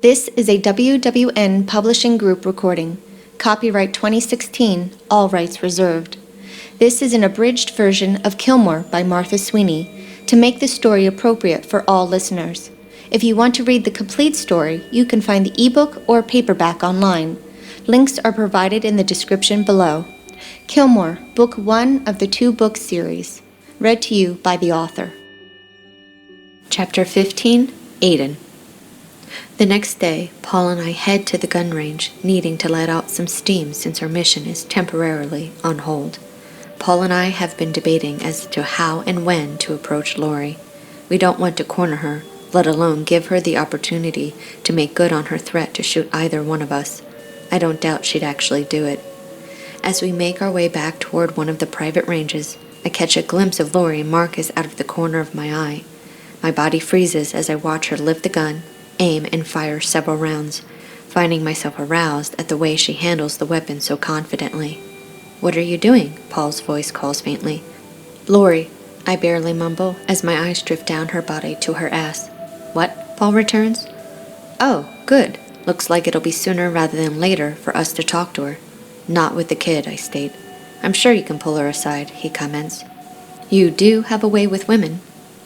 This is a WWN Publishing Group recording. Copyright 2016, all rights reserved. This is an abridged version of Killmore by Martha Sweeney to make the story appropriate for all listeners. If you want to read the complete story, you can find the ebook or paperback online. Links are provided in the description below. Killmore, Book 1 of the 2-book series. Read to you by the author. Chapter 15, Aiden. The next day, Paul and I head to the gun range, needing to let out some steam since our mission is temporarily on hold. Paul and I have been debating as to how and when to approach Laurie. We don't want to corner her, let alone give her the opportunity to make good on her threat to shoot either one of us. I don't doubt she'd actually do it. As we make our way back toward one of the private ranges, I catch a glimpse of Laurie and Marcus out of the corner of my eye. My body freezes as I watch her lift the gun, aim, and fire several rounds, finding myself aroused at the way she handles the weapon so confidently. "What are you doing?" Paul's voice calls faintly. "Laurie," I barely mumble as my eyes drift down her body to her ass. "What?" Paul returns. "Oh, good. Looks like it'll be sooner rather than later for us to talk to her." "Not with the kid," I state. "I'm sure you can pull her aside," he comments. "You do have a way with women."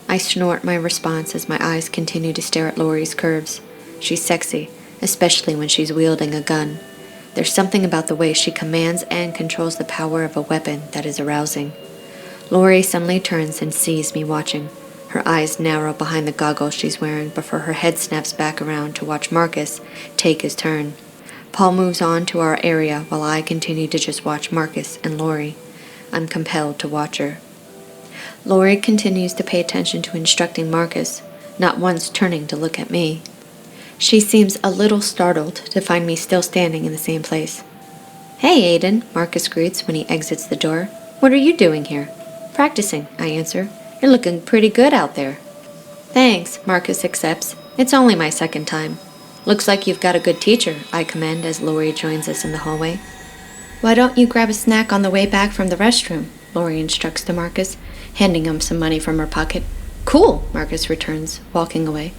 I snort my response as my eyes continue to stare at Laurie's curves. She's sexy, especially when she's wielding a gun. There's something about the way she commands and controls the power of a weapon that is arousing. Laurie suddenly turns and sees me watching. Her eyes narrow behind the goggles she's wearing before her head snaps back around to watch Marcus take his turn. Paul moves on to our area while I continue to just watch Marcus and Laurie. I'm compelled to watch her. Laurie continues to pay attention to instructing Marcus, not once turning to look at me. She seems a little startled to find me still standing in the same place. "Hey, Aiden," Marcus greets when he exits the door. "What are you doing here?" "Practicing," I answer. "You're looking pretty good out there." "Thanks," Marcus accepts. "It's only my second time." "Looks like you've got a good teacher," I commend as Laurie joins us in the hallway. "Why don't you grab a snack on the way back from the restroom?" Laurie instructs to Marcus, handing him some money from her pocket. "Cool," Marcus returns, walking away.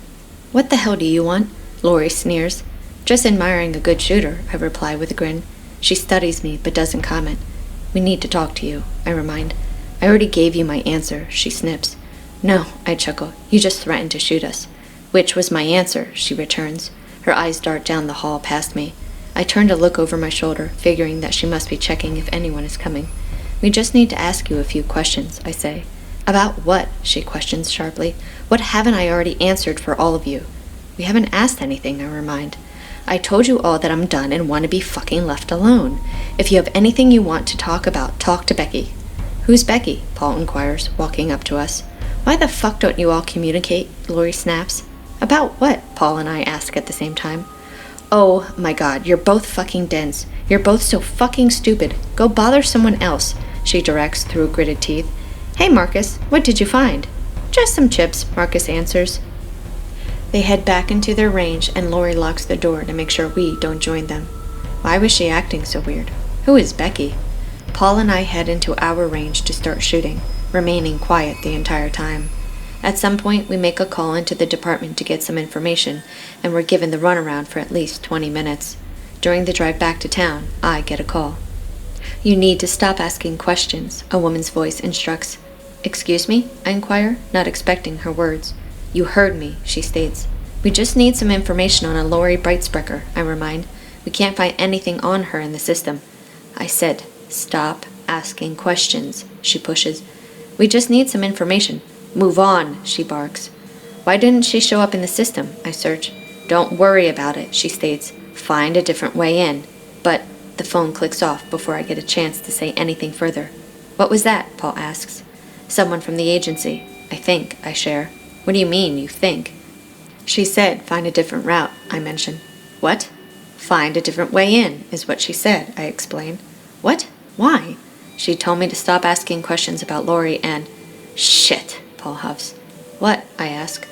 "What the hell do you want?" Laurie sneers. "Just admiring a good shooter," I reply with a grin. She studies me, but doesn't comment. "We need to talk to you," I remind. "I already gave you my answer," she snips. "No," I chuckle. "You just threatened to shoot us." "Which was my answer," she returns. Her eyes dart down the hall past me. I turn to look over my shoulder, figuring that she must be checking if anyone is coming. "We just need to ask you a few questions," I say. "About what?" she questions sharply. "What haven't I already answered for all of you?" "We haven't asked anything," I remind. "I told you all that I'm done and want to be fucking left alone. If you have anything you want to talk about, talk to Becky." "Who's Becky?" Paul inquires, walking up to us. "Why the fuck don't you all communicate?" Laurie snaps. "About what?" Paul and I ask at the same time. "Oh my god, you're both fucking dense. You're both so fucking stupid. Go bother someone else," she directs through gritted teeth. "Hey Marcus, what did you find?" "Just some chips," Marcus answers. They head back into their range and Laurie locks the door to make sure we don't join them. Why was she acting so weird? Who is Becky? Paul and I head into our range to start shooting, remaining quiet the entire time. At some point, we make a call into the department to get some information, and we're given the runaround for at least 20 minutes. During the drive back to town, I get a call. "You need to stop asking questions," a woman's voice instructs. "Excuse me?" I inquire, not expecting her words. "You heard me," she states. "We just need some information on a Laurie Breitsprecher," I remind. "We can't find anything on her in the system." I said, "Stop asking questions," she pushes. "We just need some information." "Move on," she barks. "Why didn't she show up in the system?" I search. "Don't worry about it," she states. "Find a different way in." But the phone clicks off before I get a chance to say anything further. "What was that?" Paul asks. "Someone from the agency. I think," I share. "What do you mean, you think?" "She said find a different route," I mention. "What?" "Find a different way in, is what she said," I explain. "What? Why?" "She told me to stop asking questions about Laurie and—" "Shit," Paul huffs. "What?" I ask.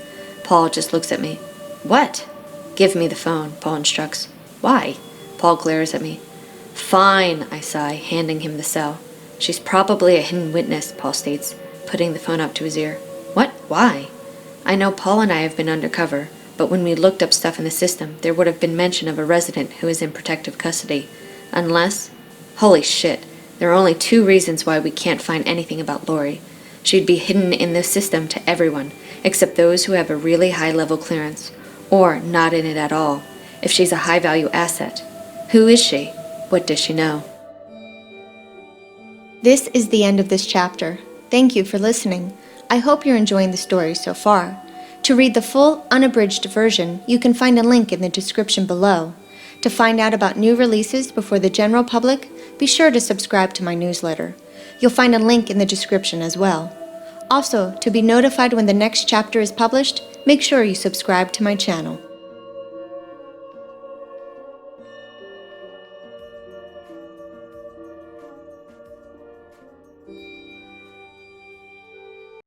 Paul just looks at me. "What?" "Give me the phone," Paul instructs. "Why?" Paul glares at me. "Fine," I sigh, handing him the cell. "She's probably a hidden witness," Paul states, putting the phone up to his ear. "What? Why?" "I know Paul and I have been undercover. but when we looked up stuff in the system, there would have been mention of a resident who is in protective custody. Unless... Holy shit, there are only 2 reasons why we can't find anything about Laurie. She'd be hidden in the system to everyone, except those who have a really high-level clearance, or not in it at all, if she's a high-value asset. Who is she? What does she know? This is the end of this chapter. Thank you for listening. I hope you're enjoying the story so far. To read the full, unabridged version, you can find a link in the description below. To find out about new releases before the general public, be sure to subscribe to my newsletter. You'll find a link in the description as well. Also, to be notified when the next chapter is published, make sure you subscribe to my channel.